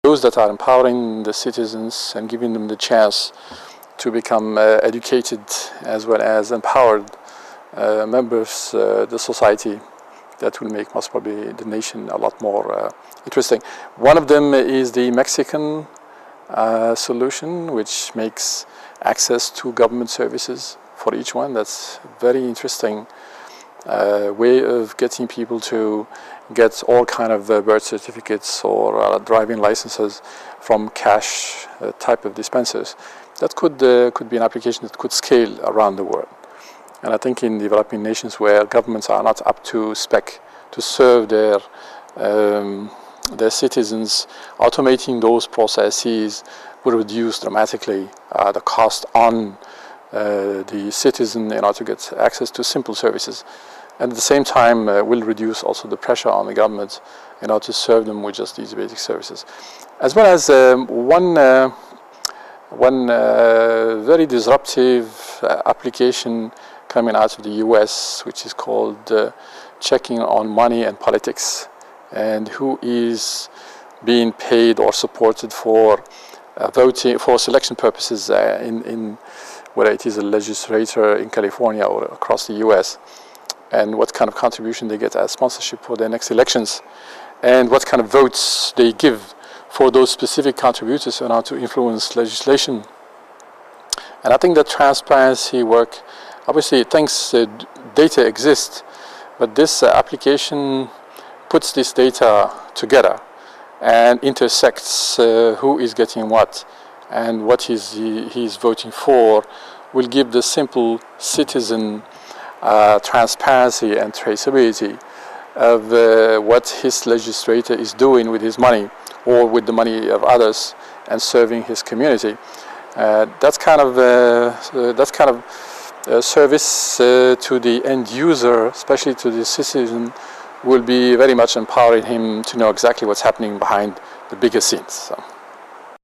those that are empowering the citizens and giving them the chance to become educated as well as empowered members of the society, that will make most probably the nation a lot more interesting. One of them is the Mexican solution, which makes access to government services for each one. That's a very interesting way of getting people to get all kind of birth certificates or driving licenses from cash type of dispensers. That could be an application that could scale around the world. And I think in developing nations where governments are not up to spec to serve their citizens, automating those processes will reduce dramatically the cost on the citizen in order to get access to simple services. And at the same time will reduce also the pressure on the government in order to serve them with just these basic services. As well as one very disruptive application coming out of the US, which is called checking on money and politics, and who is being paid or supported for voting for selection purposes in whether it is a legislator in California or across the US, and what kind of contribution they get as sponsorship for their next elections, and what kind of votes they give for those specific contributors in order to influence legislation. And I think that transparency work, obviously things data exist, but this application puts this data together and intersects who is getting what and what he's voting for, will give the simple citizen transparency and traceability of what his legislator is doing with his money or with the money of others and serving his community. That's kind of service to the end user, especially to the citizen, will be very much empowering him to know exactly what's happening behind the bigger scenes. So.